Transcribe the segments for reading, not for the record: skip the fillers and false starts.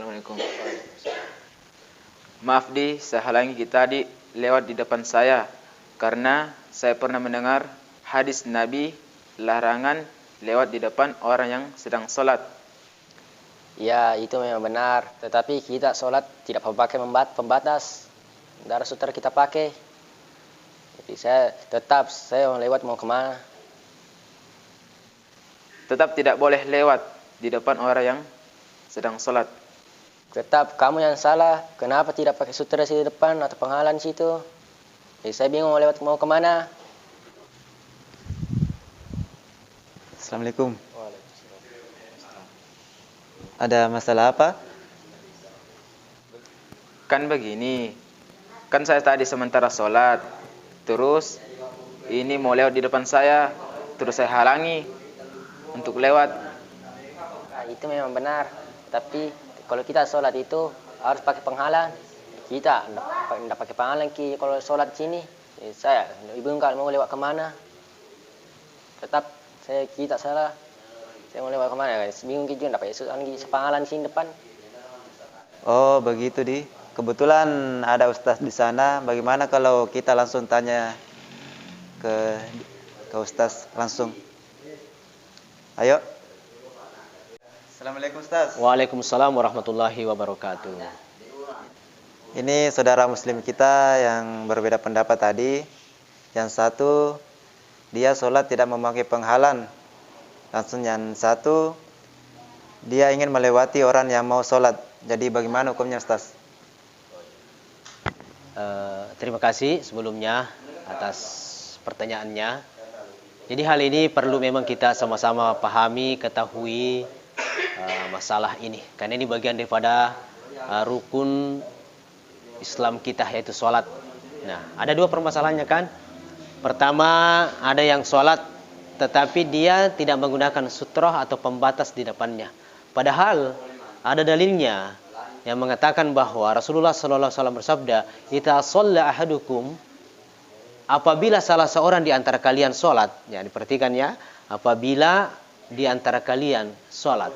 Assalamualaikum. Maaf saya halangi kita tadi lewat di depan saya karena saya pernah mendengar hadis Nabi larangan lewat di depan orang yang sedang sholat. Ya, itu memang benar. Tetapi kita sholat tidak pakai pembatas. Darah sutra kita pakai. Jadi saya mau lewat mau kemana? Tetap tidak boleh lewat di depan orang yang sedang sholat. Tetap kamu yang salah. Kenapa tidak pakai sutra di depan atau penghalang situ? Jadi saya bingung mau kemana? Assalamualaikum. Ada masalah apa? Kan begini, kan saya tadi sementara sholat, terus ini mau lewat di depan saya, terus saya halangi untuk lewat. Nah, itu memang benar. Tapi kalau kita sholat itu harus pakai penghalang. Kita tidak pakai penghalang kalau sholat sini. Jadi saya ibu enggak mau lewat kemana? Tetap kita salah. Saya mau lewat kemana guys? Bingung juga tidak pakai penghalang sini depan. Oh begitu di. Kebetulan ada Ustaz di sana. Bagaimana kalau kita langsung tanya ke Ustaz langsung? Ayo. Assalamualaikum Ustaz. Waalaikumsalam warahmatullahi wabarakatuh. Ini saudara muslim kita yang berbeda pendapat tadi. Yang satu, dia sholat tidak memakai penghalang. Langsung yang satu, dia ingin melewati orang yang mau sholat. Jadi bagaimana hukumnya Ustaz? Terima kasih sebelumnya atas pertanyaannya. Jadi hal ini perlu memang kita sama-sama pahami, ketahui masalah ini. Karena ini bagian daripada rukun Islam kita, yaitu sholat. Nah, ada dua permasalahannya kan. Pertama, ada yang sholat tetapi dia tidak menggunakan sutroh atau pembatas di depannya. Padahal ada dalilnya yang mengatakan bahwa Rasulullah SAW bersabda, "Idza shalla ahadukum," apabila salah seorang di antara kalian sholat, ya diperhatikan ya, apabila di antara kalian sholat,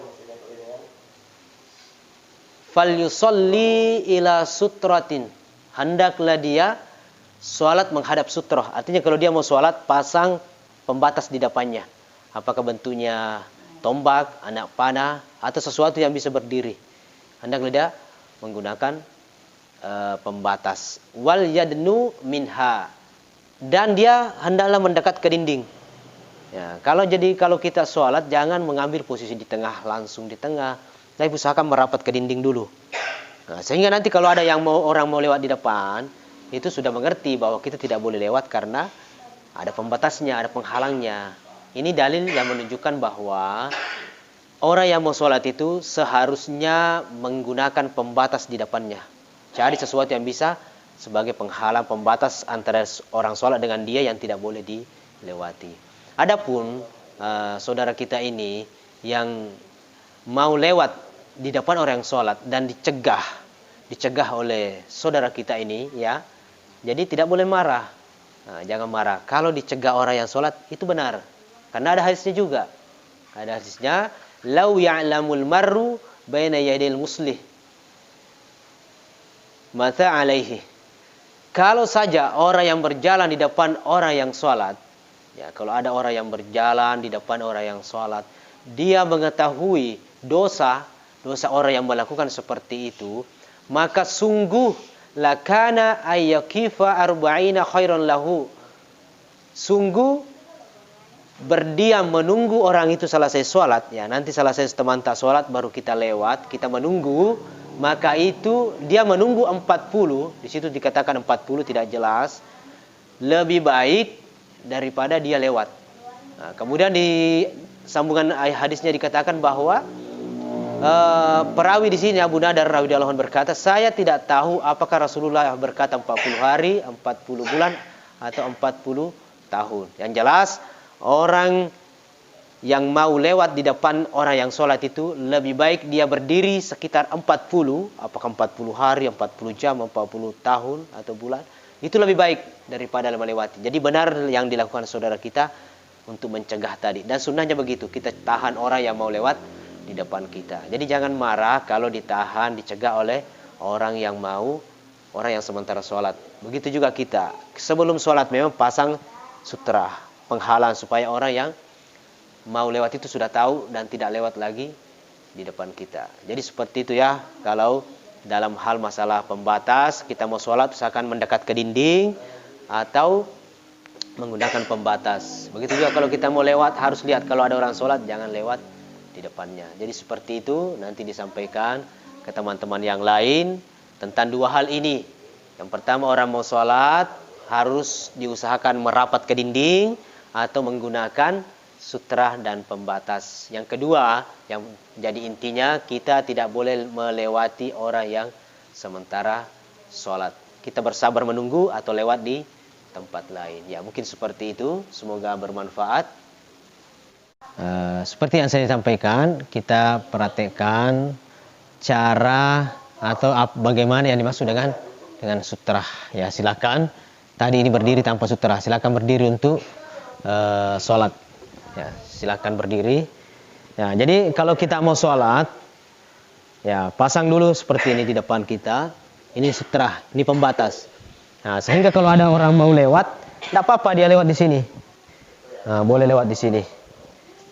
falyusolli ila sutratin, hendaklah dia sholat menghadap sutroh. Artinya kalau dia mau sholat, pasang pembatas di depannya. Apakah bentuknya tombak, anak panah, atau sesuatu yang bisa berdiri. Hendaklah dia menggunakan pembatas. Wal yadnu minha, dan dia hendaklah mendekat ke dinding. Ya, kalau kita sholat jangan mengambil posisi di tengah, langsung di tengah, tapi usahakan merapat ke dinding dulu. Nah, sehingga nanti kalau ada orang mau lewat di depan, itu sudah mengerti bahwa kita tidak boleh lewat karena ada pembatasnya, ada penghalangnya. Ini dalil yang menunjukkan bahwa orang yang mau sholat itu seharusnya menggunakan pembatas di depannya. Cari sesuatu yang bisa sebagai penghalang, pembatas antara orang sholat dengan dia yang tidak boleh dilewati. Adapun saudara kita ini yang mau lewat di depan orang yang sholat dan dicegah oleh saudara kita ini, ya, jadi tidak boleh marah. Nah, jangan marah. Kalau dicegah orang yang sholat itu benar, karena ada hadisnya juga. Ada hadisnya, "Lau ya'lamul marru baina yadil muslih mata alaihi." Kalau saja orang yang berjalan di depan orang yang sholat, ya, kalau ada orang yang berjalan di depan orang yang sholat, dia mengetahui dosa orang yang melakukan seperti itu, maka sungguh lakana ayyakifa arba'ina khairan lahu. Sungguh berdiam menunggu orang itu selesai sholat, ya, nanti selesai teman tak sholat baru kita lewat, kita menunggu, maka itu dia menunggu 40, di situ dikatakan 40 tidak jelas, lebih baik daripada dia lewat. Nah, kemudian di sambungan hadisnya dikatakan bahwa perawi di sini Abu Nadar radhiyallahu anhu berkata, saya tidak tahu apakah Rasulullah berkata 40 hari, 40 bulan atau 40 tahun. Yang jelas orang yang mau lewat di depan orang yang sholat itu lebih baik dia berdiri sekitar 40, apakah 40 hari, 40 jam, 40 tahun atau bulan, itu lebih baik daripada melewati. Jadi benar yang dilakukan saudara kita untuk mencegah tadi. Dan sunnahnya begitu, kita tahan orang yang mau lewat di depan kita. Jadi jangan marah kalau ditahan, dicegah oleh orang yang sementara sholat. Begitu juga kita. Sebelum sholat memang pasang sutra, penghalang supaya orang yang mau lewat itu sudah tahu dan tidak lewat lagi di depan kita. Jadi seperti itu ya, kalau dalam hal masalah pembatas, kita mau sholat usahakan mendekat ke dinding atau menggunakan pembatas. Begitu juga kalau kita mau lewat, harus lihat kalau ada orang sholat, jangan lewat di depannya. Jadi seperti itu nanti disampaikan ke teman-teman yang lain tentang dua hal ini. Yang pertama, orang mau sholat harus diusahakan merapat ke dinding atau menggunakan sutra dan pembatas. Yang kedua, yang jadi intinya, kita tidak boleh melewati orang yang sementara sholat. Kita bersabar menunggu atau lewat di tempat lain. Ya, mungkin seperti itu. Semoga bermanfaat. Seperti yang saya sampaikan, kita perhatikan cara atau bagaimana yang dimaksud dengan sutra. Ya, silakan. Tadi ini berdiri tanpa sutra. Silakan berdiri untuk sholat. Ya, silakan berdiri. Ya, jadi kalau kita mau sholat, ya pasang dulu seperti ini di depan kita. Ini sutra, ini pembatas. Nah, sehingga kalau ada orang mau lewat, tidak apa-apa dia lewat di sini. Nah, boleh lewat di sini.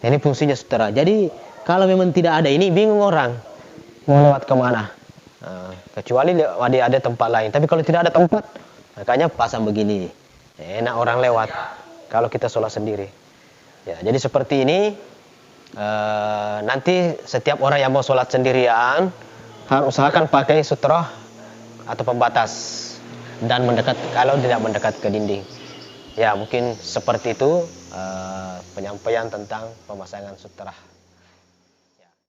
Ini fungsinya sutra. Jadi kalau memang tidak ada ini, bingung orang mau lewat kemana. Nah, kecuali ada tempat lain. Tapi kalau tidak ada tempat, makanya pasang begini. Enak orang lewat kalau kita sholat sendiri. Ya, jadi seperti ini. Nanti setiap orang yang mau sholat sendirian harus usahakan pakai sutra atau pembatas dan mendekat, kalau tidak mendekat ke dinding. Ya, mungkin seperti itu penyampaian tentang pemasangan sutra.